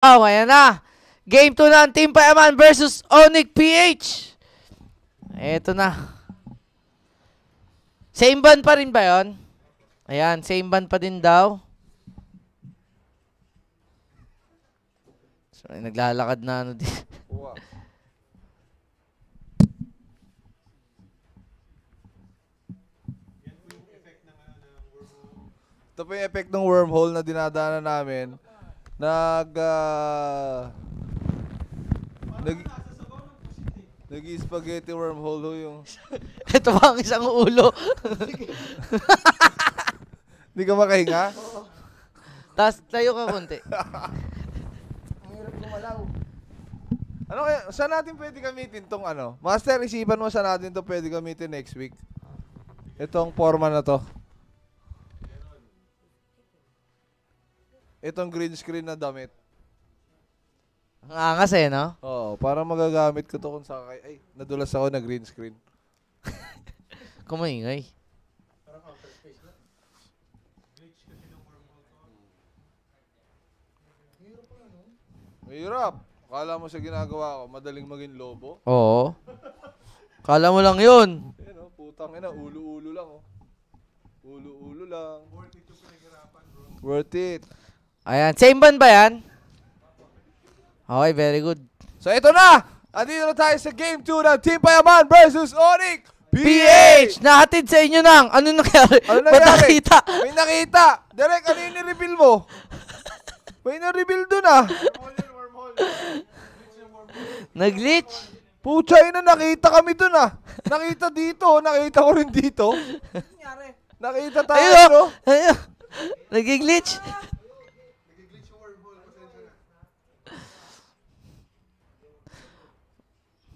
Oh, ayan na. Game 2 na ang Team Payaman versus Onyx PH. Eto na. Same band pa rin ba yun? Ayan, same band pa din daw. So, naglalakad na ano din. Ito po yung effect ng wormhole na dinadaanan namin. Nag-spaghetti wormhole ho yung... Ito ba ang isang ulo? Hindi ka makahinga? Tapos tayo ka konti. Ang hirap gumalaw. Ano kaya, saan natin pwede gamitin tong ano? Master, isipan mo saan natin to pwede gamitin next week. Itong forma na to. Itong green screen na damit. Ang angas eh, no? Oo, para magagamit ko to kung saan kay... Ay, nadulas ako na green screen. Kumaingay. Parang outer space na. Glitch kasi ng wormhole to. Hirap pa no? Mahirap. Akala mo sa ginagawa ko, madaling maging lobo. Oo. Kala mo lang yun. Ayan o, putang ina, ulo-ulo lang oh. Ulo-ulo lang. Worth it yung pinaghirapan, bro. Worth it. Ayan, same band ba yan? Okay, very good. So ito na! Andito na tayo sa Game 2 ng Team Payaman versus Onyx PH! Nahatid sa inyo nang. Ano nangyari? Ano nangyari? Nakita. May nakita! Direk, ano yung nireveal mo? May na-reveal dun ah. Wormhole. Nag-glitch? Puchay na, nakita kami dun ah. Nakita dito, nakita ko rin dito. Nakita tayo, Ayun, no? ayun. Nag-glitch? Nag-glitch yung wormhole. Pasensya na.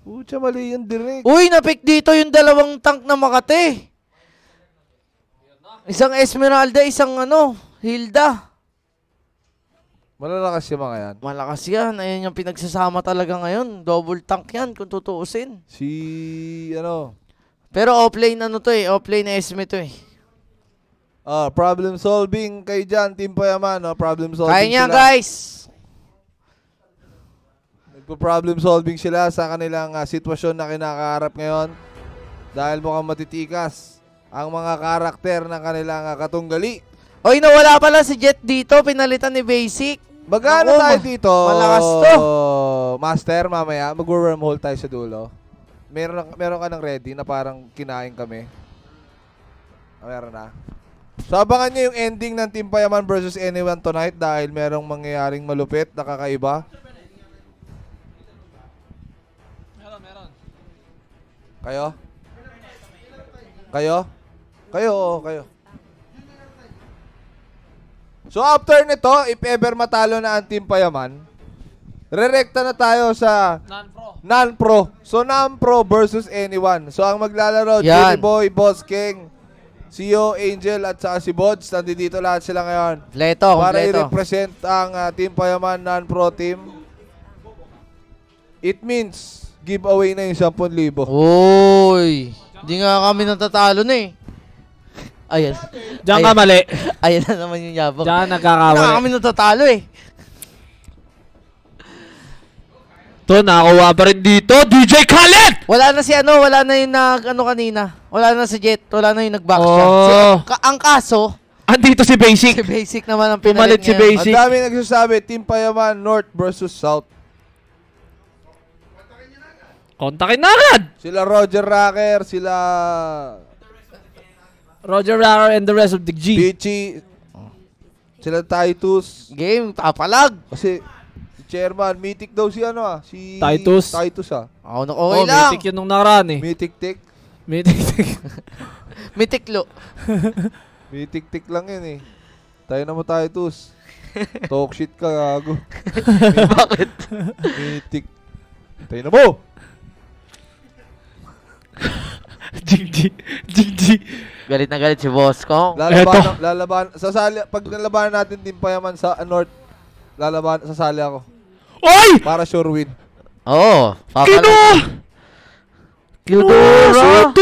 Pucha, mali yung direct. Uy, napik dito yung dalawang tank na Makati. Isang Esmeralda, isang Hilda. Malalakas yung mga yan. Malakas yan. Ayan yung pinagsasama talaga ngayon. Double tank yan kung tutuusin. Pero offlane offlane na Esme to eh. Problem solving kay dyan, Team Payaman, no? Problem solving Kaya niya sila. guys. Nagpo-problem solving sila sa kanilang sitwasyon na kinakaharap ngayon. Dahil mukhang matitikas ang mga karakter ng kanilang katunggali. Oy, nawala pala si Jet dito. Pinalitan ni Basic. Magkano tayo dito? Malakas to. Master, mamaya, mag-wormhole tayo sa dulo. Meron ka ng ready na parang kinain kami. Meron na. So, abangan nyo yung ending ng Team Payaman versus anyone tonight dahil merong mangyayaring malupit na kakaiba. Meron. Kayo? Kayo? Kayo, oo, kayo. So, after nito, if ever matalo na ang Team Payaman, rerekta na tayo sa non-pro. So, non-pro versus anyone. So, ang maglalaro, Jenny Boy, Boss King, CEO, Angel, at saka si Bods. Nandito lahat sila ngayon. Kompleto. Para i-represent ang Team Payaman non-pro team. It means, giveaway na yung 10,000. Uy. Hindi nga kami natatalo na eh. Ayan. Diyan ka mali. Ayan na naman yung yabang. Diyan nagkakawali. Hindi kami natatalo eh. To, nakakuha pa rin dito. DJ Khaled! Wala na si wala na yung kanina. Wala na si Jet, wala na yung nag-back siya. Ang kaso, andito si Basic. si Basic naman ang Pumalit pinalit si ngayon. Basic. Ang dami nagsasabi, Team Payaman North versus South. Kontakin na agad! Sila Roger Rocker, sila Roger Rocker and the rest of the G. Pichi, sila Titus. Game, tapalag. Kasi si Chairman, Mythic daw si si Titus. Titus Okay lang. Mythic yun nung nakaraan eh. Mythic Tick. Mitiklo. Mythic Tick lang yun eh. Tayo na mo Titus. Talk shit ka, gago. Bakit? Mythic. Tayo na mo! GG. Galit na galit si Boss Kong. Pag nalabanan natin Team Payaman sa North, sasali ako. Oy! Para sure win. Oo. Kinudura!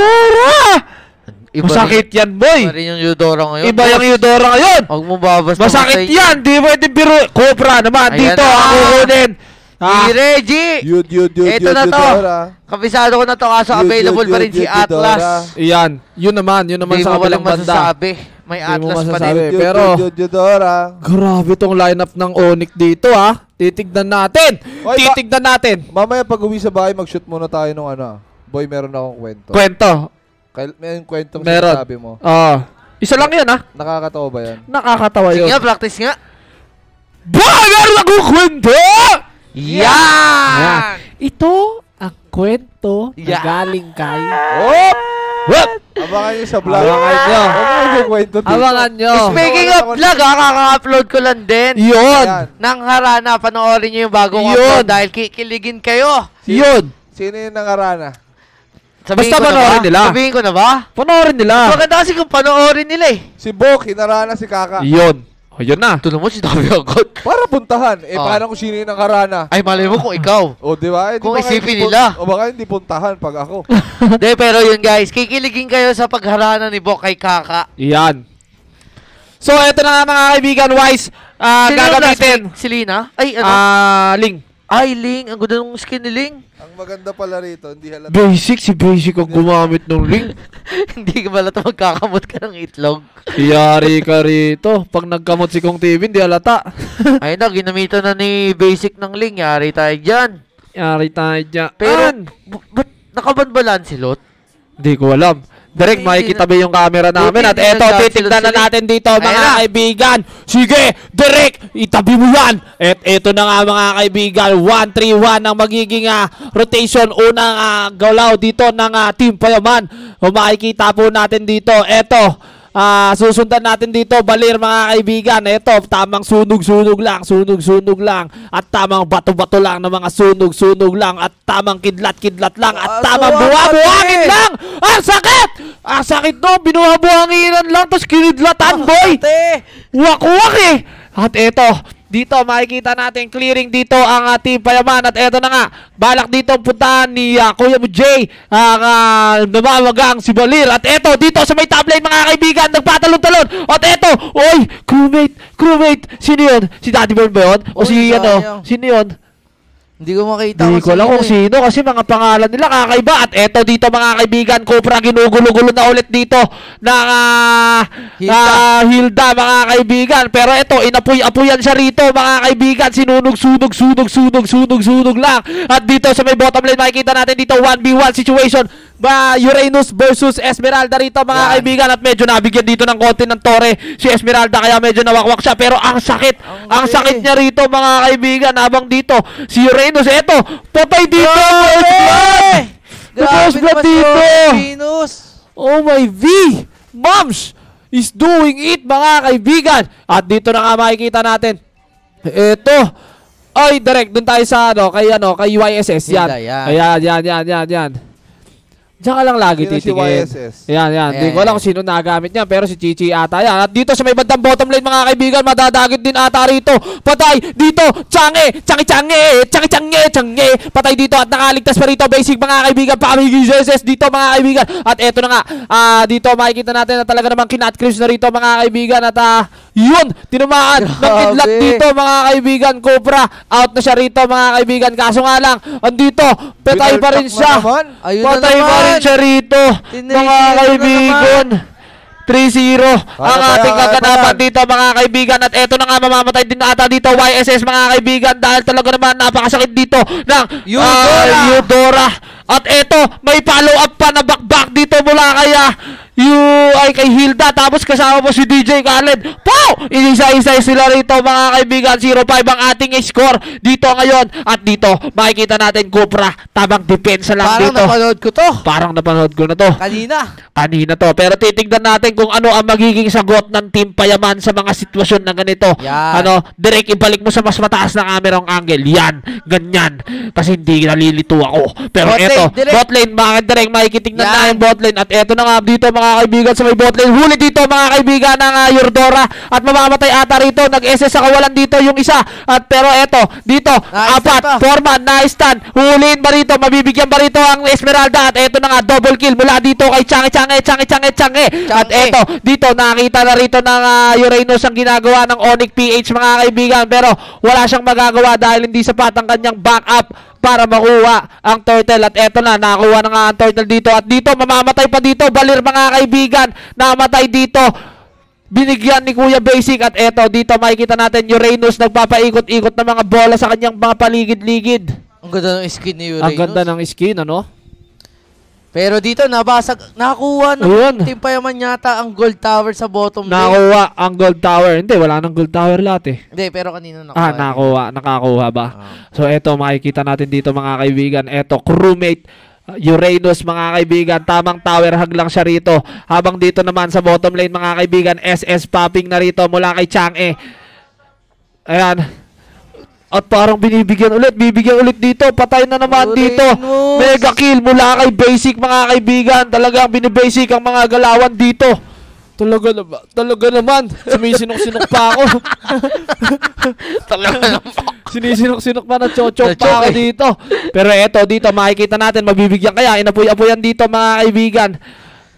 Masakit yan, boy. Iba rin yung Eudora ngayon. Iba yung Eudora ngayon. Huwag mo babas. Masakit yan. Di pwede biro. Cobra naman. Ayan Dito, na. ako kunin. Reggie! Ito na to. Kabisado ko na to kaso available pa rin si Atlas. Iyan. Yun naman Hindi sa mo walang kabilang banda. masasabi. May Hindi mo Atlas pa masasabi. rin. Pero, grabe tong lineup ng Onyx dito, ha. Titignan natin. Oy, Titignan natin. Mamaya pag uwi sa bahay, mag-shoot muna tayo nung ano. Boy, meron akong kwento. Kwento. May kwentong Meron. sinasabi mo. Isa lang yan, ha. Nakakatawa ba yan? Nakakatawa Sige yun. nga, practice nga. Meron akong kwento! Yan! Ito ang kwento na Yeah. galing kay... Oh! What? Abangan nyo sa vlog. Abangan nyo. Ano yung kwento dito? Abangan nyo. Speaking of vlog, kaka-upload ko lang din. Yun. Ayan. Nang Harana, panoorin nyo yung bagong Yun. upload dahil kikiligin kayo. Yun. Sino yung nangarana? Sabihin Basta ko na panoorin ba? nila. Sabihin ko na ba? Panoorin nila. Maganda kasi kung panoorin nila eh. Si Bok, hinarana si Kaka. Yun. O, yun na. Ito naman, sinabi agad. Para puntahan. Oh. Paano kung sino yung nangarana? Ay, malay mo kung ikaw. O, di ba? Kung baka isipin hindi nila. O baka hindi puntahan pag ako. Hindi, pero yun guys, kikiligin kayo sa pagharana ni Bok kay Kaka. Yan. So, eto na nga mga kaibigan, Wise. Sino yung last Gagamitin. pick? Si Lina? Ay, ano? Ling. Ay, Ling. Ang ganda ng skin ni Ling. Ang maganda pala rito, hindi halata. Basic. Si Basic ang gumamit ng Ling. Hindi ka pala ito magkakamot ka ng itlog. Yari ka rito. Pag nagkamot si Kong TV, hindi halata. Ay na, ginamitan na ni Basic ng Ling. Yari tayo dyan. Yari tayo dyan. Pero, ba't nakaban ba Lancelot? Hindi ko alam. Direk, Ay, makikita ba yung camera namin? At Buti eto, hindi titignan na nagkasilot natin dito, Ayan mga na. kaibigan. Sige, Direk, itabi mo yan. At eto na nga, mga kaibigan. 1-3-1 ang magiging rotation. Unang galaw dito ng Team Payaman. Kung makikita po natin dito, eto. Susundan natin dito, Balir, mga kaibigan. Eto, tamang sunog-sunog lang. Sunog-sunog lang. At tamang bato-bato lang ng mga sunog-sunog lang. At tamang kidlat-kidlat lang. At tamang buha-buhangin lang. Ang sakit! Ang sakit no, binuha-buhanginan lang. Tapos kinidlatan, boy. Wak-wak eh. At eto, dito makikita natin clearing dito ang Team Payaman. At eto na nga, balak dito puntahan ni Kuya mo Jay ang namamagang si Balir. At eto, dito sa may top lane, mga kaibigan, nagpatalon-talon. At eto, oy, crewmate, sino yun? Si Daddy Bird ba yun? O Uy, si sayang. sino yun? Hindi ko makita. Hindi ko alam kung sino kasi mga pangalan nila kakaiba. At eto dito, mga kaibigan, Cobra ginugulo-gulo na ulit dito ng Hilda, mga kaibigan. Pero eto, inapuy-apuyan siya rito, mga kaibigan. Sunog lang. At dito sa may bottom lane, makikita natin dito 1v1 situation. Uranus versus Esmeralda rito, mga kaibigan. At medyo nabigyan dito ng konti ng tore si Esmeralda, kaya medyo nawakwak siya. Pero ang sakit niya rito, mga kaibigan. Habang dito, si Uranus, eto, patay dito! Grabe naman si Venus. Oh my V! Moms is doing it, mga kaibigan. At dito na nga makikita natin. Eto. Ay, direct dun tayo sa kay YSS. Yan. Yan. Diyan ka lang lagi Sino si titingin. YSS? Yan. Hindi ko alam kung sino nagamit niya, pero si Chichi ata yan. At dito sa may bandang bottom lane, mga kaibigan, madadagit din ata rito. Patay dito, Change. Patay dito at nakaligtas pa rito, Basic, mga kaibigan. Pamigil SS dito, mga kaibigan. At eto na nga, dito makikita natin na talaga namang kinat-cruise na rito, mga kaibigan. At yun, tinamaan ng kidlat dito, mga kaibigan. Cobra, out na siya rito, mga kaibigan. Kaso nga lang, andito, patay pa rin siya. Patay pa rin siya rito, mga kaibigan. 3-0 ang ating kaganapan dito, mga kaibigan. At eto na nga, mamamatay din ata dito YSS, mga kaibigan, dahil talaga naman napakasakit dito ng Eudora. At eto, may follow up pa na back dito mula kay Hilda. Tapos kasama mo si DJ Khaled. Pow! Isa-isa sila rito, mga kaibigan. 0-5 ang ating score dito ngayon. At dito, makikita natin Cobra, tamang depensa lang Parang dito. Parang napanood ko na to. Kanina to. Pero titignan natin kung ano ang magiging sagot ng Team Payaman sa mga sitwasyon na ganito. Yan. Direct ibalik mo sa mas mataas na camera ang angle. Yan. Ganyan. Kasi hindi nalilito ako. Pero Bot lane, eto, direct. bot lane, bakit direct makikitignan na yung bot lane. At eto na nga dito, mga mga kaibigan sa may bot lane. Huli dito mga kaibigan ng Yordora at mamamatay ata rito. Nag-SS sa kawalan dito yung isa. At pero eto, dito, apat, Foreman, na-stun. Huliin ba rito? Mabibigyan ba rito ang Esmeralda? At eto na nga, double kill mula dito kay Change. At eto, dito, nakita na rito ng Uranus ang ginagawa ng Onyx PH mga kaibigan. Pero wala siyang magagawa dahil hindi sapat ang kanyang backup para makuha ang turtle. At eto na, nakakuha na nga ang turtle dito. At dito, mamamatay pa dito. Balir mga kaibigan, namatay dito. Binigyan ni Kuya Basic. At eto, dito makikita natin Uranus nagpapaikot-ikot ng mga bola sa kanyang mga paligid-ligid. Ang ganda ng skin ni Uranus. Ang ganda ng skin, ano? Pero dito, nakakuha ng Team Payaman yata ang gold tower sa bottom lane. Nakakuha ang gold tower. Hindi, wala nang gold tower lahat eh. Hindi, pero kanina nakuha. Nakakuha ba? So, eto, makikita natin dito mga kaibigan. Eto, crewmate Uranus mga kaibigan. Tamang tower hug lang siya rito. Habang dito naman sa bottom lane mga kaibigan, SS popping na rito mula kay Chang'e. Ayan. At parang bibigyan ulit dito. Patay na naman dito. Mega kill mula kay Basic mga kaibigan. Talagang binibasic ang mga galawan dito. Talaga naman. Sumisinok-sinok pa ako. Talaga naman. Sinisinok-sinok pa na chochok pa ako dito. Pero eto, dito makikita natin. Mabibigyan kaya. Inapoy-apoyan dito mga kaibigan.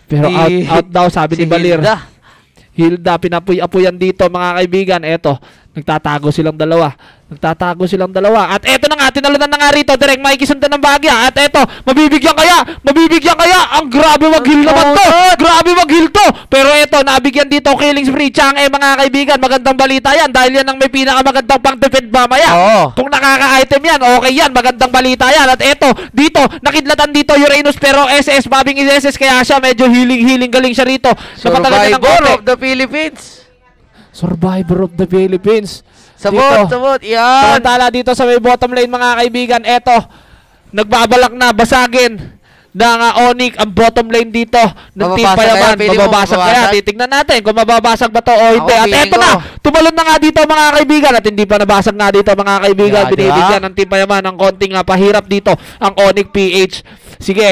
Pero out daw sabi ni Balir. Hilda, pinapoy-apoyan dito mga kaibigan. Eto, nagtatago silang dalawa. At eto na nga, tinalunan na nga rito. Direct makikisundan ng Bagya. At eto, mabibigyan kaya. Ang grabe mag-heal naman to. Grabe mag-heal to. Pero eto, nabigyan dito killing spree. Chang'e mga kaibigan. Magandang balita yan. Dahil yan ang may pinakamagandang pang-defend mamaya. Kung nakaka-item yan, okay yan. Magandang balita yan. At eto, dito, nakidlatan dito Uranus. Pero SS, mabing SS. Kaya siya medyo healing galing siya rito. Survivor of the Philippines. Survivor of the Philippines. Sabot, yan. Samantala dito sa may bottom lane mga kaibigan, eto, nagbabalak na basagin ng Onyx ang bottom lane dito ng Team Payaman. Mababasag kaya? Titignan natin kung mababasag ba to o hindi. At eto na, tumalon na nga dito mga kaibigan at hindi pa nabasag nga dito mga kaibigan. Binibigyan ng Team Payaman ng konting pahirap dito ang Onyx PH. Sige.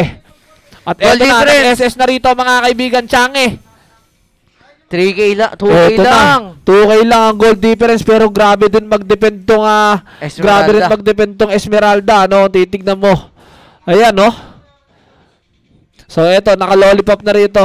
At eto na, SS na rito mga kaibigan, Chang'e. 3K lang, 2K lang. 2K lang ang gold difference pero grabe din mag-depend tong Esmeralda, no? Titignan mo. Ayan, no? So eto, naka-lollipop na rito.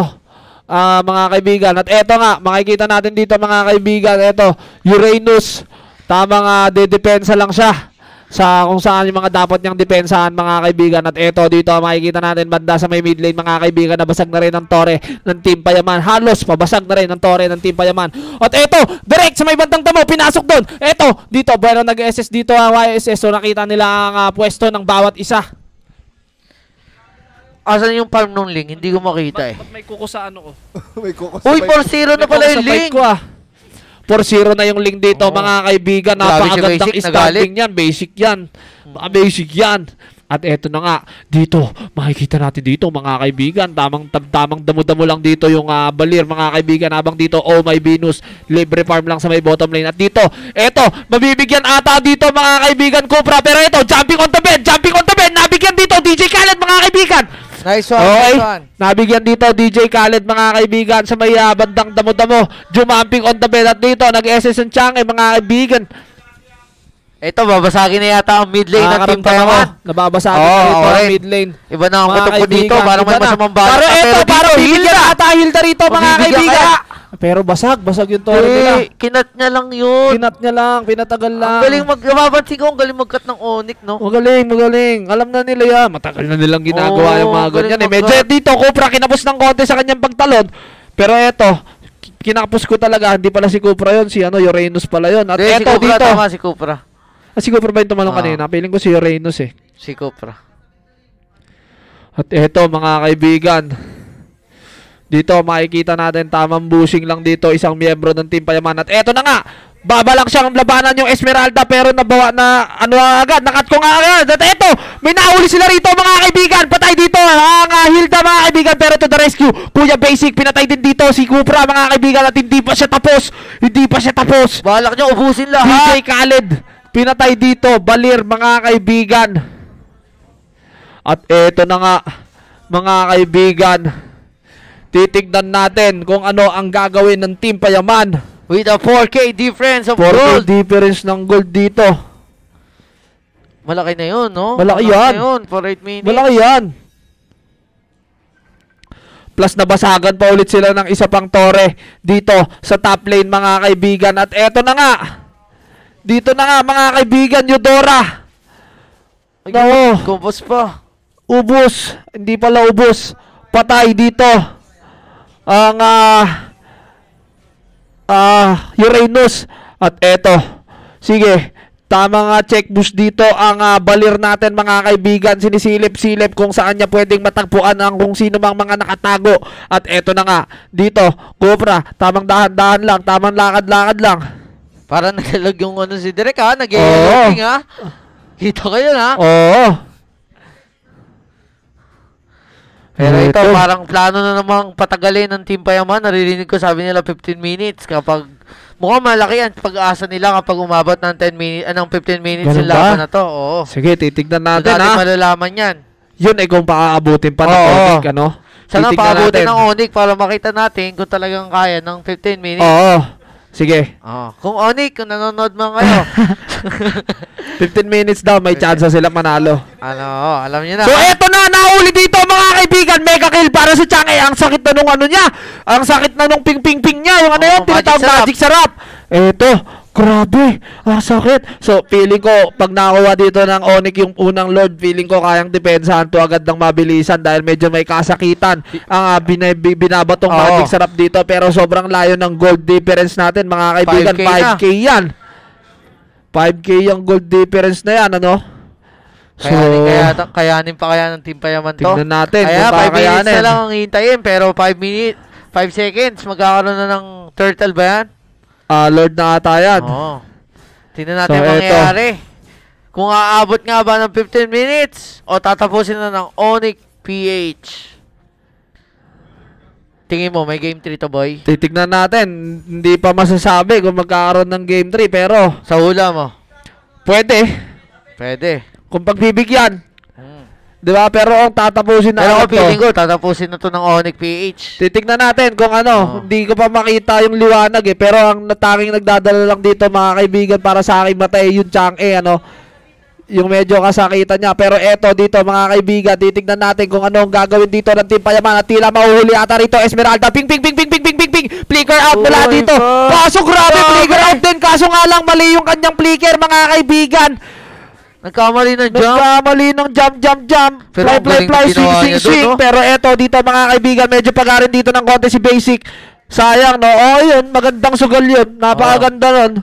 Mga kaibigan. At eto nga, makikita natin dito mga kaibigan, eto, Uranus. Tamang dedepensa lang siya sa kung saan yung mga dapat niyang depensahan mga kaibigan. At eto dito makikita natin banda sa may mid lane mga kaibigan, nabasag na rin ang tore ng Team Payaman. Halos pabasag na rin ang tore ng Team Payaman. At eto, direct sa may bandang damo, pinasok doon. Eto, dito, pero nag-SS dito ang YSS. So nakita nila ang pwesto ng bawat isa. Asan yung farm nung Ling? Hindi ko makita Ba't may kuko sa ano ko? May kuko. Uy, 4-0 na pala yung Ling. 4-0 na yung link dito mga kaibigan. Napakagandang starting yan. Basic yan. At eto na nga, dito, makikita natin dito mga kaibigan. Tamang damo-damo lang dito yung Balir mga kaibigan. Habang dito, oh my Venus, libre farm lang sa may bottom lane. At dito, eto, mabibigyan ata dito mga kaibigan Cupra. Pero eto, jumping on the bed. Nabigyan dito, DJ Khaled mga kaibigan. Nice one, okay. Nice one. Nabigyan dito DJ Khaled mga kaibigan sa may bandang damo-damo. Jumping on the bed. At dito nag-SS ang Chang'e mga kaibigan. Ito, babasagin na yata ang mid lane ng Team Payaman. Nababasagin na dito ang mid lane. Iba na ang kutok ko dito. Parang may masamang bala. Pero ito, parang bibigyan ata Hilda rito mga kaibigan. Pero basag yung tore nila. Kinat niya lang yun. Pinatagal lang. Ang galing mababansin ko, ang galing mag-cut ng Onyx, no? Magaling. Alam na nila yan. Matagal na nilang ginagawa yung mga ganyan. Medyo dito, Cupra, kinapos ng konti sa kanyang pagtalon. Pero eto, kinapos ko talaga. Hindi pala si Cupra yun. Si Uranus pala yun. At eto dito. Tama, si Cupra. Si Cupra ba yung tumalong kanina? Piling ko si Uranus eh. Si Cupra. At eto mga kaibigan, dito makikita natin tamang bushing lang dito isang miyembro ng Team Payaman. At eto na nga, babalak siyang labanan yung Esmeralda pero nabawa na agad, nakat ko nga agad. At eto, may nahuli sila rito mga kaibigan. Patay dito ang Hilda mga kaibigan, pero to the rescue, Kuya Basic, pinatay din dito si Cupra mga kaibigan. At hindi pa siya tapos. Balak niya ubusin lahat. DJ Khaled, pinatay dito, Balir mga kaibigan. At eto na nga mga kaibigan, Titignan natin kung ano ang gagawin ng Team Payaman. With a 4K difference of 4K gold. difference ng gold dito. Malaki na yun, no? Malaki yan. na yun for 8 minutes. Malaki yan. Plus nabasagan pa ulit sila ng isa pang tore dito sa top lane mga kaibigan. At eto na nga. Dito na nga mga kaibigan, Eudora. No. Kumpos pa. Ubus. Hindi pala ubus. Patay dito. Ang Uranus. At eto. Sige. Tamang check boost dito ang balir natin mga kaibigan. Sinisilip-silip kung saan niya pwedeng matagpuan ang kung sino mang mga nakatago. At eto na nga. Dito. Cobra. Tamang dahan-dahan lang. Tamang lakad-lakad lang. Para nagalag yung ano si Derek ha. Nag-e-loading ha. Kita kayo na. Oo. Pero ito parang plano na namang patagalin ng Team Payaman. Naririnig ko sabi nila 15 minutes kapag mukhang malaki ang pag-asa nila kapag umabot ng 10 minutes, ng 15 minutes Ganun yung laban na to. Oo. Sige, titignan natin so, natin malalaman yan. Yun kung paaabutin pa ng Onyx, ano? Sana Titignan paabutin natin. ng Onyx para makita natin kung talagang kaya ng 15 minutes. Oo. Sige. Kung Onyx, kung nanonood man kayo. 15 minutes daw, may chance sila manalo. Alam niyo na. So eto na, nahuli dito mga kaibigan, mega kill para sa Chang'e. Ang sakit na nung ano niya, ang sakit na nung ping-ping-ping niya, yung ano yun, tinatawag magic sarap. Eto, grabe, ang sakit. So feeling ko, pag nakuha dito ng Onyx yung unang Lord, feeling ko kayang depensahan to agad ng mabilisan dahil medyo may kasakitan ang binabatong magic sarap dito. Pero sobrang layo ng gold difference natin mga kaibigan, 5K yan. 5K yung gold difference na yan, ano? So, kayanin pa kaya ng Team Payaman to. tingnan natin Kaya kung 5 minutes na lang ang hintayin, pero 5 seconds, magkakaroon na ng turtle ba yan? Lord na ata yan. Oo. Tingnan natin So, mangyayari. Kung aabot nga ba ng 15 minutes o tatapusin na ng Onyx PH. Tingin mo, may game 3 to, boy? Titignan natin. Hindi pa masasabi kung magkakaroon ng game 3, pero Sa hula mo? pwede. Pwede. Kung pagbibigyan. Di ba? Pero ang tatapusin na Pero ano ako feeling ko, tatapusin na to ng Onyx PH. titignan natin kung ano. Hindi ko pa makita yung liwanag pero ang tanging nagdadala lang dito mga kaibigan para sa aking mata yung Chang'e, ano. Yung medyo kasakitan niya. Pero eto dito mga kaibigan, titignan natin kung ano ang gagawin dito ng Team Payaman. At tila mahuhuli ata rito Esmeralda. Ping. Flicker out mula dito. Kaso grabe, flicker out din. Kaso nga lang mali yung kanyang flicker mga kaibigan. Nagkamali ng jump. Nagkamali ng jump. Pero Fly, swing. Pero eto dito mga kaibigan, medyo pagarin dito ng konti si Basic. Sayang, no? Yun, magandang sugal yun. Napakaganda nun.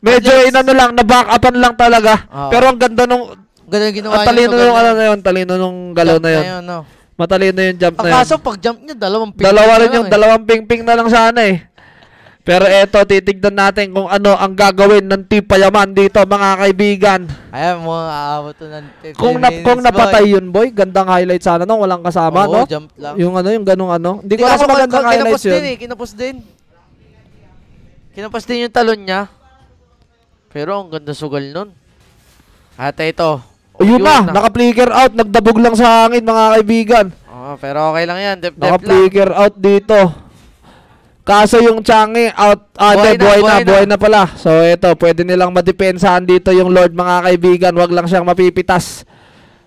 Medyo inano lang, na-back-upan lang talaga. Pero ang ganda nung Ganda ginawa ang talino nung ano na yun, talino nung galaw na yun. No? Matalino yung jump na yun. Kaso pag jump niya, dalawang ping. Dalawa rin yung dalawang ping-ping na lang sana eh. Pero eto, titignan natin kung ano ang gagawin ng Team Payaman dito mga kaibigan. Ayan mo, aabot to ng 15 Kung minutes, napatay yun, boy, gandang highlight sana nung walang kasama, no? jump lang. Yung ano, yung ganung ano. Hindi ko alam kung magandang highlights yun. Kinapos din yung talon niya. Pero ang ganda sugal nun. At ito. Yun na, naka-flicker out, nagdabog lang sa hangin mga kaibigan. Pero okay lang yan, dep lang. Naka-flicker out dito. Kaso yung Chang'e out, buhay na pala. So ito, pwede nilang madepensahan dito yung Lord mga kaibigan. Wag lang siyang mapipitas.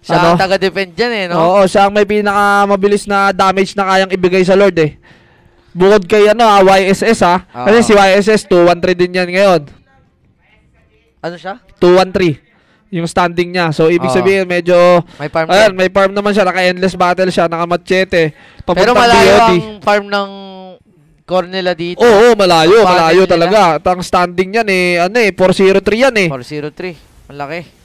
Siya ang taga-defend dyan eh, no? Oo, siya ang may pinakamabilis na damage na kayang ibigay sa Lord eh. Bukod kay YSS ha. Kasi si YSS 2-1-3 din yan ngayon. Ano siya? 2-1-3 yung standing niya. So ibig sabihin medyo may farm. Ayan, may farm naman siya, naka-endless battle siya, naka-machete. Pero malayo ang farm ng core nila dito. Oo, malayo talaga. At ang standing niyan 403 yan eh. 403. Malaki.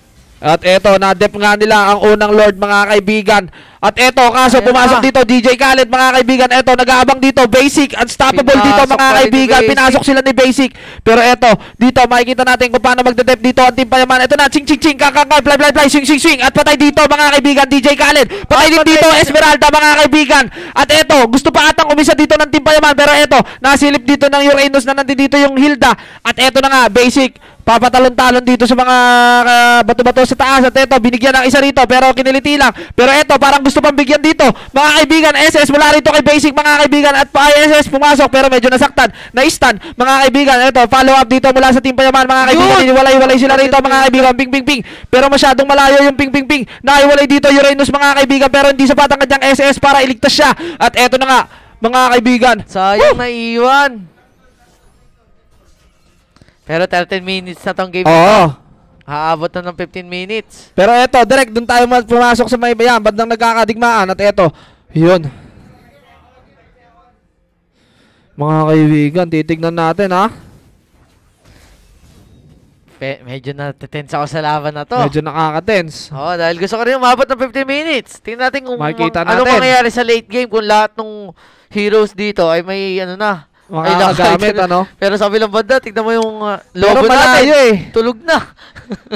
At eto, na-dep nga nila ang unang Lord mga kaibigan. At eto, kaso pumasok dito DJ Khaled mga kaibigan. Eto, nag-aabang dito Basic, unstoppable dito mga kaibigan. Pinasok sila ni Basic. Pero eto, dito makikita natin kung paano magde-dep dito ang Team Payaman. Eto na, ching, kakangay, fly, swing. At patay dito mga kaibigan, DJ Khaled. Patay din dito Esmeralda mga kaibigan. At eto, gusto pa atang umisa dito ng Team Payaman. Pero eto, nasilip dito ng Uranus na nandito yung Hilda. At eto na nga, Basic, papatalon-talon dito sa mga bato-bato sa taas. At eto, binigyan ng isa rito pero kiniliti lang. Pero eto, parang gusto pang bigyan dito. Mga kaibigan, SS mula rito kay Basic mga kaibigan. At pa SS pumasok pero medyo nasaktan. Na-stun mga kaibigan. Eto, follow up dito mula sa Team Payaman mga kaibigan. Iniwalay-walay sila rito mga kaibigan. Ping. Pero masyadong malayo yung ping. Naiwalay dito Uranus mga kaibigan. Pero hindi sapat ang kanyang SS para iligtas siya. At eto na nga mga kaibigan. Sayang na iwan. Pero 13 minutes na tong game. Oo. Haabot na ng 15 minutes. Pero eto, direct doon tayo pumasok sa may bayan, bandang nagkakadigmaan. At eto, yun. Mga kaibigan, titignan natin ha. Medyo na-tense ako sa laban na to. Medyo nakaka-tense. Oo, dahil gusto ko rin umabot ng 15 minutes. Tingnan natin kung Makikita ano natin. mangyayari sa late game kung lahat ng heroes dito ay may ano na. Makakagamit, ano? Pero sa kabilang banda, tignan mo yung Pero lobo malayo natin. Tulog na.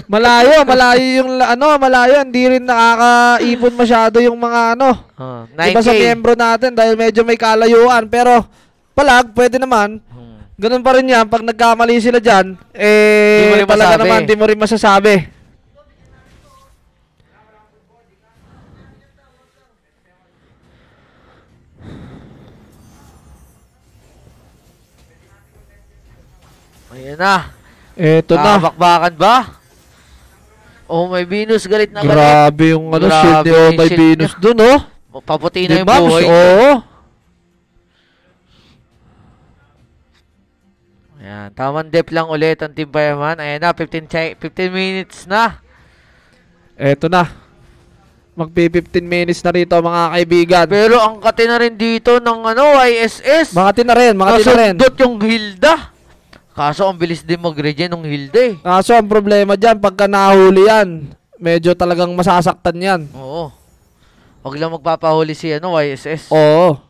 Malayo yung malayo. Hindi rin nakakaipon masyado yung mga 9K. iba sa miyembro natin dahil medyo may kalayuan. Pero palag, pwede naman. Ganun pa rin yan. Pag nagkamali sila dyan, talaga naman, di mo rin masasabi. Ayan na. Eto na. Kakabakbakan ba? Oh, may Venus. Galit na galit. Grabe yung shield ni Oh My Venus dun, oh. Paputi na yung Diba? buhay. Oo. Ayan. Tamang dep lang ulit ang Team Payaman. Ayan na. 15 minutes na. Eto na. Magpi-15 minutes na rito mga kaibigan. Pero ang kati na rin dito ng YSS. Makati na rin. Nasundot yung Hilda. Kaso ang bilis din mag-regen ng Hilda eh. Kaso ang problema dyan, pagka nahuli yan, medyo talagang masasaktan yan. Oo. Huwag lang magpapahuli si YSS. Oo.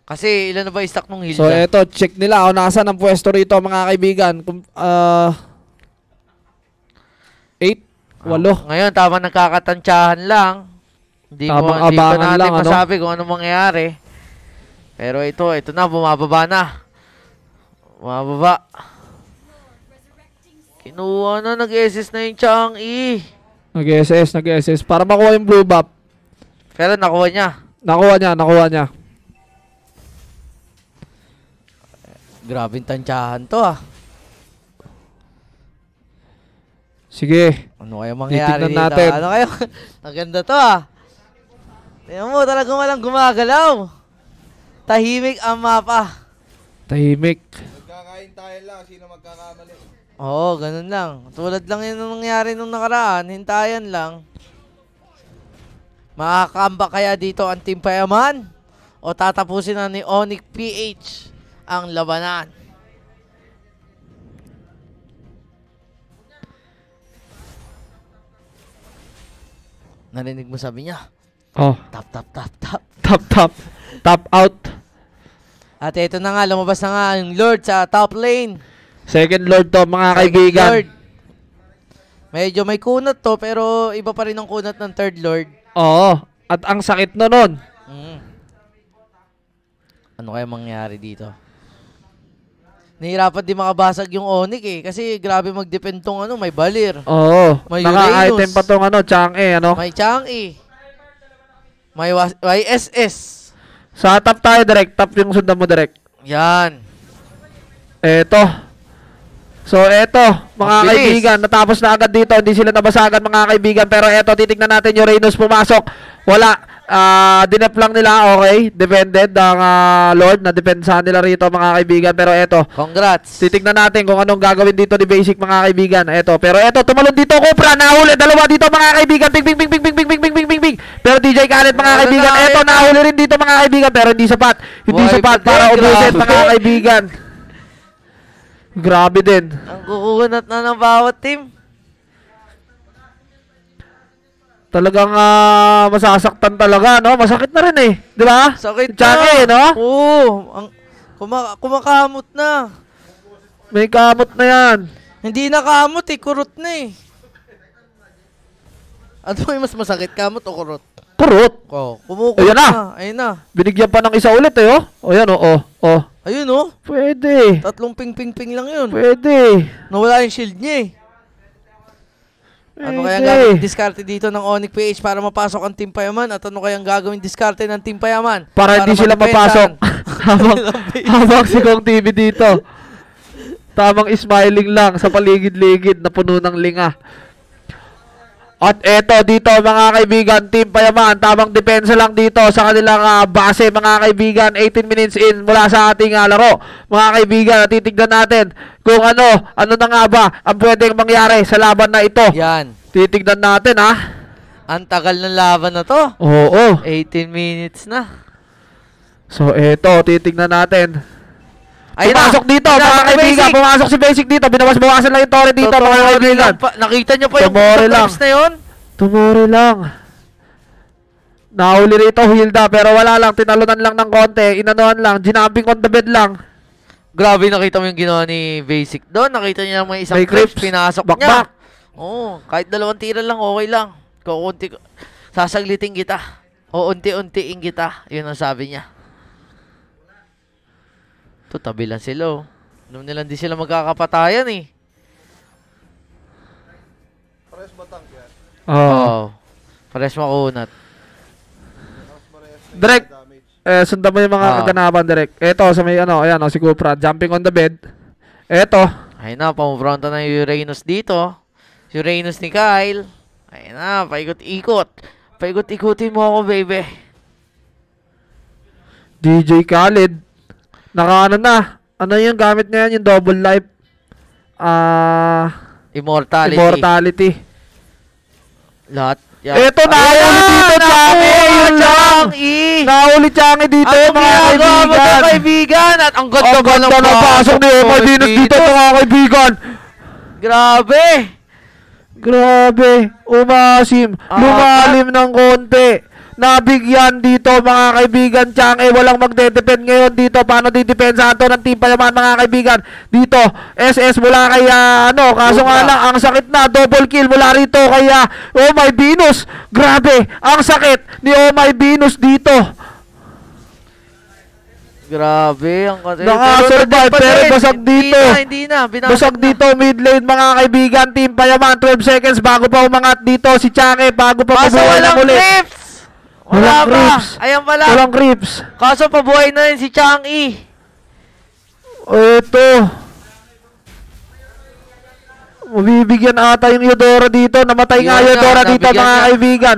Kasi ilan na ba stock ng Hilda? So eto, check nila kung nasaan ang pwesto rito mga kaibigan. 8, 8. Ngayon, tama nagkakatansyahan lang. Hindi ko abangan natin lang, masabi kung ano mangyayari. Pero ito na, bumababa na. Bumababa. Kinuha na, nag-SS na yung Chang'e. Nag-SS. Para makuha yung blue buff. Pero nakuha niya. Nakuha niya. Grabing tansyahan to ah. Sige. Ano kaya mangyayari Titignan dito? natin. Ano kayo? Ang ganda to ah. Tingnan mo, talagang walang gumagalaw. Tahimik ang mapa. Tahimik. Magkakain tayo lang. Sino magkakamali? Oo, ganun lang. Tulad lang yun ang nangyari nung nakaraan. Hintayan lang. Makakamba kaya dito ang Team Payaman? O tatapusin na ni Onyx PH ang labanan? Narinig mo sabi niya? Oh. Tap. Top out. At ito na nga, lumabas na nga yung Lord sa top lane. Second Lord to mga kaibigan. Lord. Medyo may kunat to, pero iba pa rin ang kunat ng third Lord. Oo. At ang sakit nun. Ano kaya mangyari dito? Nahirapan din makabasag yung Onyx eh. Kasi grabe mag-depend tong may Balir. Oo. May Naka-item Uranus. pa tong Chang'e, May Chang'e. May YSS. Sa top tayo direct. Top yung sundan mo direct. Yan. Eto. So eto, mga Ang bilis. kaibigan, natapos na agad dito. Hindi sila nabasagan mga kaibigan. Pero eto, titignan natin yung Uranus pumasok. Wala. Dinep lang nila, okay. Defended ang Lord. Na-defensahan nila rito mga kaibigan. Pero eto, Congrats. titignan natin kung anong gagawin dito ni Basic mga kaibigan. Eto, pero eto, tumalon dito Cupra. Nahuli, dalawa dito mga kaibigan. Ping. Pero DJ Khaled mga kaibigan. Eto, nahuli rin dito mga kaibigan. Pero hindi sapat. Hindi Boy, sapat but para then, ubusin grabe. mga kaibigan. Grabe din. Ang kukunat na ng bawat team. Talagang masasaktan talaga, no? Masakit na rin eh. Di ba? Sakit Chang'e, no? Oo. Kumakamot na. May kamot na yan. Hindi na kamot eh. Kurot na eh. Ano yung mas masakit? Kamot o kurot? Kurot. Oh, kumukurot Ayan na. Ayun na. Binigyan pa ng isa ulit eh, oh. O yan, oh. Ayun oh. Pwede. Tatlong ping-ping-ping lang yun. Pwede. Nawala yung shield niya eh. Ano kaya gagawin diskarte dito ng Onyx PH para mapasok ang Team Payaman? At ano kayang gagawin diskarte ng Team Payaman? Para hindi sila mapasok. habang si Kong TV dito. Tamang smiling lang sa paligid-ligid na puno ng linga. At eto dito mga kaibigan, Team Payaman, tamang depensa lang dito sa kanilang base mga kaibigan. 18 minutes in mula sa ating laro. Mga kaibigan, titignan natin kung ano na nga ba ang pwedeng mangyari sa laban na ito. Yan. Titignan natin Ang tagal ng laban na to. Oo. 18 minutes na. So eto, titignan natin. Ayun Pumasok dito mga kaibigan, pumasok si Basic dito. Binawas-bawasan lang yung Torre dito mga kaibigan. Nakita niyo pa yung clips na yun? Tumori lang. Nahuli rito Hilda pero wala lang, tinalunan lang ng konti. Inanuhan lang, ginamping on the bed lang. Grabe, nakita mo yung ginawa ni Basic doon. Nakita niya may isang clips, pinasok niya. Oo, kahit 2 tira lang, okay lang. Kukunti, sasaglitin kita. O unti-untiin kita. Yun ang sabi niya. Ito, tabi lang sila oh. Alam nila hindi sila magkakapatayan eh. Pares batang yan. Oo. Pares makunat. Direct, sundan mo yung mga kaganapan direct. Eto, sa may ayan si Cupra, jumping on the bed. Eto. Ayun na, pamufronta na yung Uranus dito. Uranus ni Kyle. Ayun na, paikot-ikot. Paikot-ikutin mo ako, baby. DJ Khaled. Naka na. Ano yung gamit ngayon? Yung double life. Immortality. Lahat. Yan. Eto, nahuli dito, Changi! Nahuli Changi dito, mga kaibigan. At ang ganda ng pasok ni Omar Venus dito, mga kaibigan. Grabe. Umasim. Lumalim ng konti. Nabigyan dito mga kaibigan. Changi walang magde-depend ngayon dito. Paano didepensahan to ng Team Payaman mga kaibigan? Dito SS mula kay kaso nga lang ang sakit na. Double kill mula rito kay Oh My Venus. Grabe ang sakit ni Oh My Venus dito. Grabe ang kasi. Nakasurvive pero basag dito. Hindi na. Basag dito mid lane mga kaibigan. Team Payaman 12 seconds bago pa umangat dito si Changi. Bago pa mabuhay na muli. Wala pa. Ayan pala. Walang creeps. Kaso pabuhay na rin si Changi. Ito. Mabibigyan ata yung Eudora dito. Namatay nga Eudora dito mga kaibigan.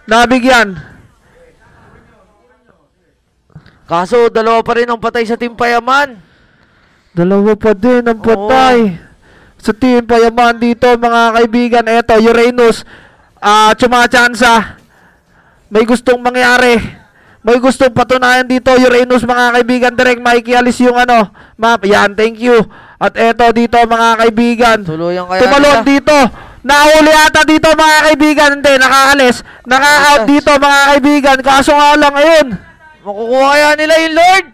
Nabigyan. Kaso dalawa pa rin ang patay sa Team Payaman. Dalawa pa din ang patay. Sa Team Payaman dito mga kaibigan. Ito Uranus. Tsumachansa. May gustong mangyari. May gustong patunayan dito. Uranus mga kaibigan. Direct makikialis yung map. Yan, thank you. At eto dito mga kaibigan. Tumalon dito. Nahuli ata dito mga kaibigan. Hindi, nakaalis. Naka-out dito mga kaibigan. Kaso nga lang ayun. Makukuha kaya nila yung Lord.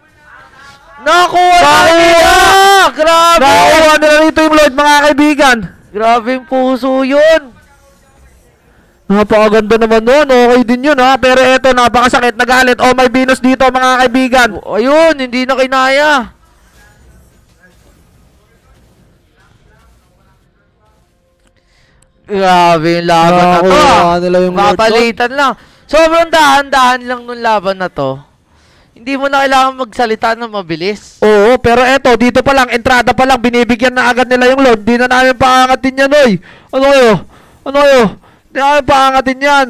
Nakuha nila. Grabe. Nakuha nila rito yung Lord mga kaibigan. Grabe yung puso yun. Napakaganda naman nun. Okay din yun Pero eto, napakasakit. Nagalit. Oh My Venus dito mga kaibigan. Ayun, hindi na kinaya. Grabe yung laban na to. Mapalitan lang. Sobrang dahan-dahan lang nung laban na to. Hindi mo na kailangan magsalita ng mabilis. Oo, pero eto, dito pa lang, entrada pa lang, binibigyan na agad nila yung Lord. Di na namin paangatin yan, oy. Ano kayo? Di namin paangatin yan.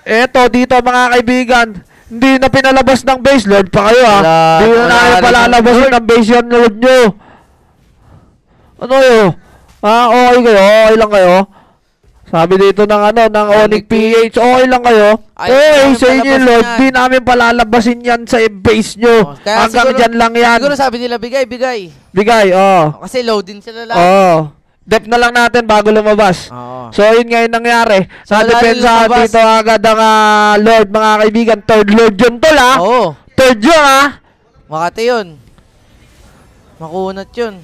Eto, dito mga kaibigan, hindi na pinalabas ng base, Lord pa kayo Di na namin palalabasin ng base yan, Lord nyo. Ano kayo? Okay kayo? Okay lang kayo? Sabi dito ng Onyx PH, okay lang kayo? Sa inyo Lord, di namin palalabasin yan sa base nyo. Hanggang dyan lang yan. Siguro sabi nila, bigay. Bigay, Kasi low din sila lang. Dep na lang natin bago lumabas. So, yun nga yung nangyari. Sa depensa dito agad ang Lord, mga kaibigan. Third Lord yun tol, Third yun, Makati yun. Makunat yun.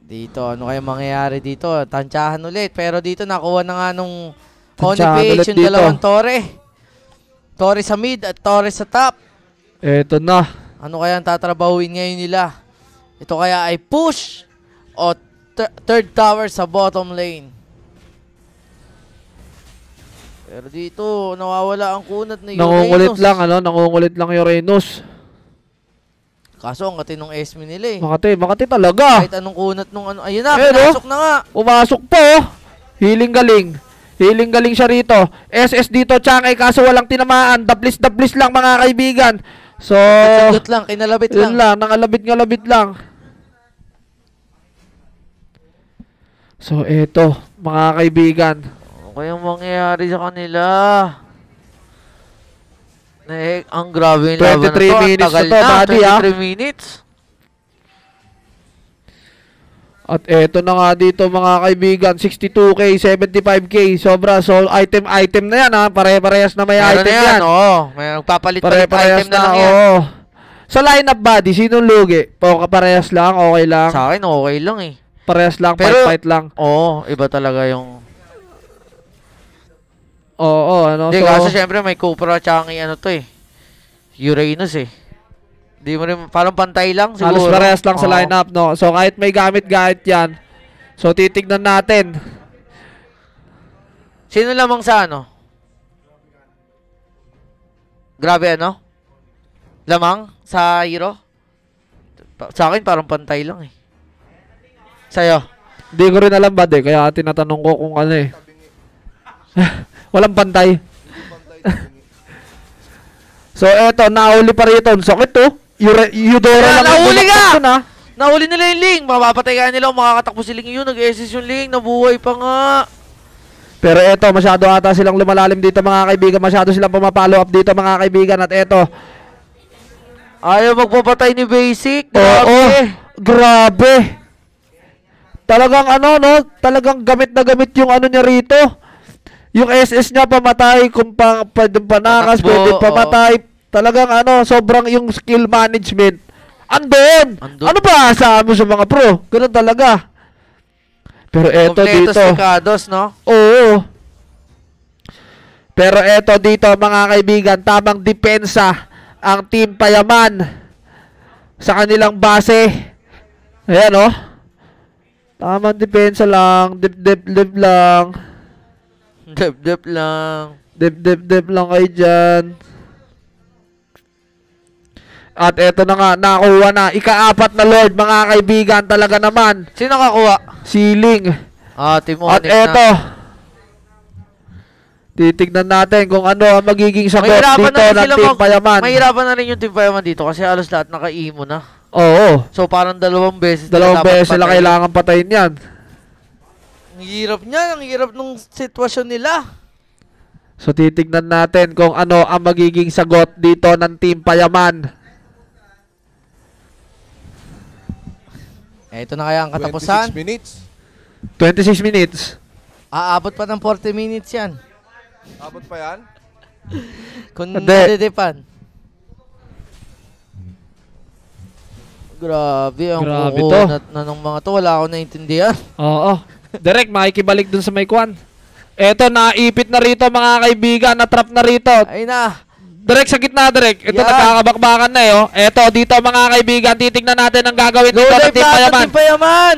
Dito, ano kaya mangyayari dito? Tansyahan ulit. Pero dito, nakuha na nga nung Tansyahan Onipage ulit yung dito. dalawang Torre. Torre sa mid at Torre sa top. Eto na. Ano kaya ang tatrabahuin ngayon nila? Ito kaya ay push o third tower sa bottom lane. Pero dito, nawawala ang kunat ni Nangungulit Uranus. lang, ano? Nangungulit lang Uranus. Kaso ang katinong Esme nila eh. Makati talaga. Kahit anong kunat nung ano. Ayun na, Pero, pinasok na nga. Pumasok po. Healing galing. Healing galing siya rito. SS dito, Changay, kaso walang tinamaan. Daplis lang mga kaibigan. So, Sagot lang, kinalabit yun lang. lang, nangalabit lang. So, eto, mga kaibigan. Ano kayang mangyayari sa kanila? Ang grabe yung laban na 23 to. minutes Tagal na to, buddy, 23 minutes. At eto na nga dito mga kaibigan, 62k, 75k, sobra. So item na yan ha, pare-parehas na may Meron item na yan. Oo, may nagpapalit-palit Pare-parehas item na lang yan. oo. Sa lineup buddy, sinong lugi? Parehas lang, okay lang. Sa akin, okay lang eh. Parehas lang, Pero- fight lang. Oo, iba talaga yung... Oo, ano, Hindi, so, kaso syempre may Cupra tsaka ano to eh. Uranus eh. Di mo rin, parang pantay lang siguro. halos parehas lang sa Oo. lineup, no? So kahit may gamit yan. So titignan natin. Sino lamang sa ano? Grabe ano? Lamang sa hero? Sa akin parang pantay lang eh. Sa'yo? Hindi ko rin alam ba kaya tinatanong ko kung ano eh. Walang pantay. So eto, nahuli pa rito. Sakit to. Eudora lang Nahuli yung ka! bunot dun, ha? Nahuli nila yung Ling. Mapapatay kaya nila kung makakatakbo si Ling yun. Nag-SS yung Ling. Nabuhay pa nga. Pero eto, masyado ata silang lumalalim dito mga kaibigan. Masyado silang pumapalo up dito mga kaibigan. At eto, Ayaw magpapatay ni Basic. oo, Grabe. grabe. Talagang ano, no? Talagang gamit na gamit yung ano niya rito. Yung SS niya pamatay. Kung pwede panakas, Patakbo, pwede oo. pamatay. Talagang ano, sobrang yung skill management. Andun! Andun. Ano ba sa mo sa mga pro? Ganun talaga. Pero eto Kompletos dito. pikados, no? Oo. Pero eto dito mga kaibigan, tamang depensa ang Team Payaman sa kanilang base. Ayan oh. Tamang depensa lang, dip lang. Dep lang. Dip lang kayo dyan. At eto na nga, nakuha na. Ika-4 na Lord mga kaibigan, talaga naman. Sino nakakuha? Ceiling. Team At Onyx eto, na. titignan natin kung ano ang magiging sagot Mahirapan dito na rin ng sila Team Payaman. Mahirapan na rin yung Team Payaman dito kasi halos lahat naka-emo na. Oo. So parang dalawang beses Dalawang dapat beses sila patayin. kailangan patayin yan. Ang hirap niyan, ang hirap nung sitwasyon nila. So titignan natin kung ano ang magiging sagot dito ng Team Payaman. Ito na kaya ang katapusan. 26 minutes. 26 minutes. Aabot pa ng 40 minutes yan. Abot pa yan? Kung Hindi. nadidipan. Grabe, ang Grabe kukunat na ng mga to. Wala akong naintindihan. Oo. Direct, makikibalik dun sa may kwan. Eto, naipit na rito mga kaibigan. Na-trap na rito. Ay na. Direct sa gitna, direct. Ito, Yan. nagkakabakbakan na eh. Oh. Eto, dito mga kaibigan. Titignan natin ang gagawin dito ng Team Payaman. Team Payaman.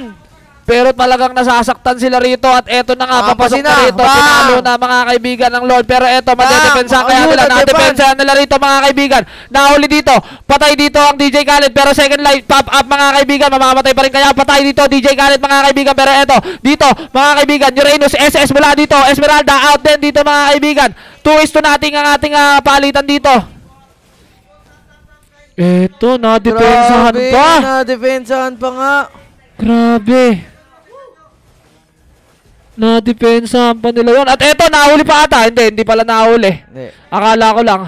Pero talagang nasasaktan sila rito at eto na nga, papasok Papasin na na. rito. Bang! Pinalo na mga kaibigan ng Lord. Pero eto, madedepensa kaya Ayun, nila. nadepan. Nadepensa nila rito mga kaibigan. Nahuli dito. Patay dito ang DJ Khaled. Pero second light, pop up mga kaibigan. Mamamatay pa rin kaya. Patay dito DJ Khaled mga kaibigan. Pero eto, dito mga kaibigan. Uranus, SS mula dito. Esmeralda out din dito mga kaibigan. 2-2 nating ang ating palitan dito. Eto, nadepensahan Grabe, pa. nadepensahan pa nga. Grabe. Na-depensahan pa nila yun. At eto, nahuli pa ata. Hindi pala nahuli. Hindi. Akala ko lang.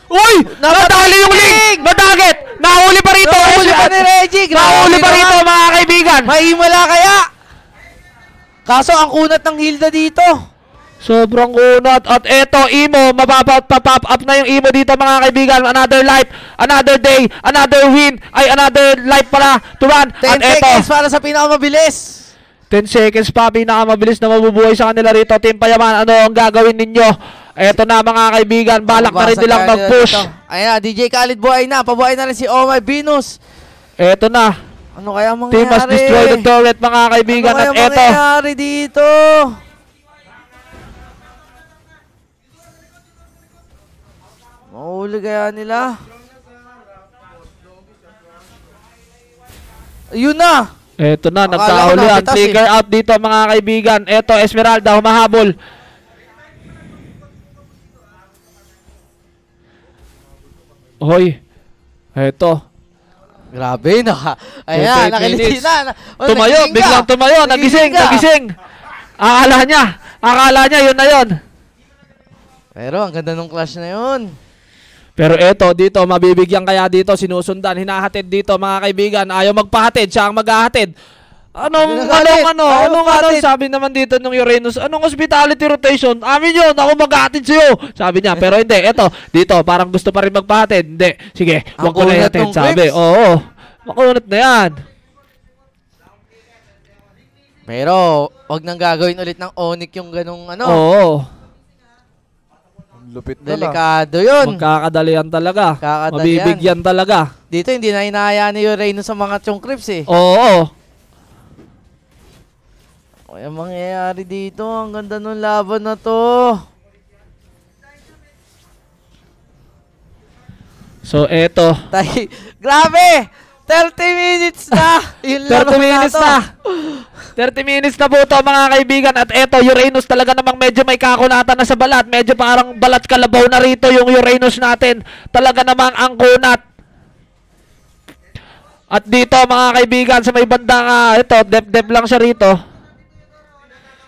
Uy! Nadali yung link! Natarget! Nahuli pa rito! Nahuli pa ni Reggie. Grabe Nahuli pa naman. rito mga kaibigan! Mahimala kaya. Kaso ang kunat ng Hilda dito. Sobrang unat. At eto, Imo, mapapop up na yung Imo dito mga kaibigan. Another life, another day, another win. Ay, another life para to run. 10 At eto, seconds para sa pinakamabilis. 10 seconds pa, pinakamabilis na mabubuhay sa kanila rito. Team Payaman, ano ang gagawin ninyo? Eto na mga kaibigan, balak na rin nilang mag-push. Ayan, DJ Khalid buhay na. Pabuhay na rin si Oh My Venus. Eto na. Ano kaya mangyayari? Team must destroy the turret mga kaibigan. Ano kaya At eto, mangyayari dito? Mahuli kaya nila? Ayun na! eto na, Akala ko nagkahulihan. napitas Trigger out dito mga kaibigan. Eto, Esmeralda, humahabol. Hoy. Eto. Grabe na. Ayan, 28 nakiliti minutes. na. Oh, Tumayo, nagising ka. biglang tumayo. Nagising, ka. nagising. Akala niya, yun na yun. Pero ang ganda ng clash na yun. Pero eto, dito, mabibigyan kaya dito, sinusundan, hinahatid dito, mga kaibigan. Ayaw magpahatid, siya ang maghahatid. Anong sabi naman dito ng Uranus, anong hospitality rotation? Amin yun, ako maghahatid sa'yo. Sabi niya, pero hindi, eto, dito, parang gusto pa rin magpahatid. Hindi, sige, wag ko na ihatid, sabi. Oo, makunat na yan. Pero, wag nang gagawin ulit ng Onyx yung ganung ano. Oo. Lupit na lang. Delikado yun. Magkakadalian talaga. Kakadalian. Mabibigyan talaga. Dito, hindi na hinahayaan ni Uranus sa mga chong creeps eh. Oo. Kaya mangyayari dito, ang ganda ng laban na to. So, eto. Grabe! 30 minutes na! Yun 30 minutes na. 30 minutes na po ito mga kaibigan. At eto, Uranus talaga namang medyo may kakunatan na sa balat. Medyo parang balat kalabaw na rito yung Uranus natin. Talaga namang ang kunat. At dito mga kaibigan, sa may bandang ito, dep lang siya rito.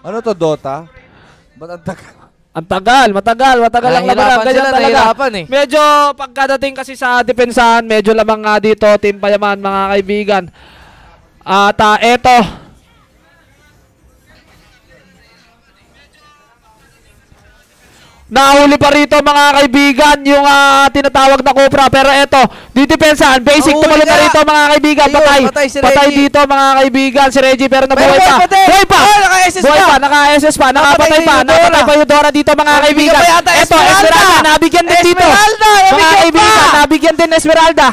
Ano to, Dota? Ba't ang tagal? Ang tagal, matagal ang labanan. Ganyan talaga. Eh. Medyo pagkadating kasi sa depensahan, medyo lamang nga dito, Team Payaman mga kaibigan. At eto, nahuli pa rito mga kaibigan yung tinatawag na Cobra. Pero eto, didepensahan. Basic tumalo na rito mga kaibigan. Ayun, Patay dito mga kaibigan si Reggie. Pero nabuhay pa. Buhay pa! Buhay pa! Naka-SS pa. Nakapatay pa. Nakapatay pa yung Dora dito mga kaibigan. Eto, Esmeralda. Nabigyan din dito. Mga kaibigan, nabigyan din Esmeralda.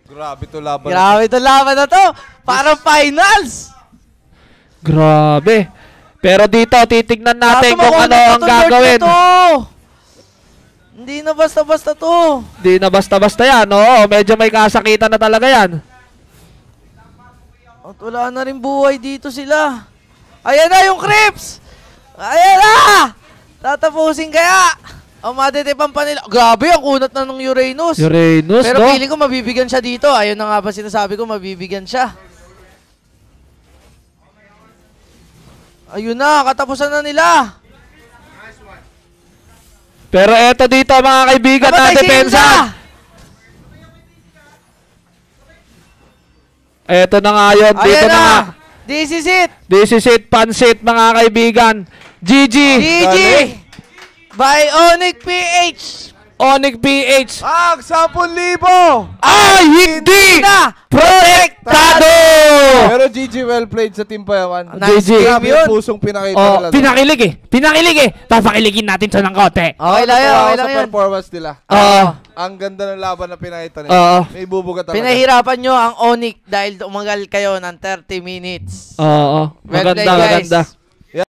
Grabe to laban. Grabe to laban na to. Parang finals. Grabe. Pero dito, titignan natin kung ano ang gagawin. Hindi na basta-basta to. Hindi na basta-basta yan. Oo, medyo may kasakitan na talaga yan. At wala na rin buhay dito sila. Ayan na yung creeps! Ayan na! Tatapusin kaya! O madetipan pa nila. Grabe, ang kunat na ng Uranus. Uranus, Pero no? feeling ko mabibigyan siya dito. Ayun na nga ba sinasabi ko, mabibigyan siya. Ayun na, katapusan na nila. Pero eto dito mga kaibigan na depensa. Eto na nga yun. Dito na nga. This is it. This is it. Pansit mga kaibigan. GG. GG. By Onyx PH. Onyx PH. Ang 10,000! Ay, hindi na protektado! Pero GG, well played sa Team Payaman. Nice GG. game Grabe yun. yung pusong pinakita Oh, nila. pinakilig eh. Pinakilig eh. Papakiligin natin sa ng konti. Okay lang yun, okay lang sa yun. performance nila. Oo. Ang ganda ng laban na pinakita nila. Oo. May bubuga talaga. Pinahirapan nyo ang Onyx dahil umagal kayo ng 30 minutes. Oo. Well played, Maganda, guys. maganda.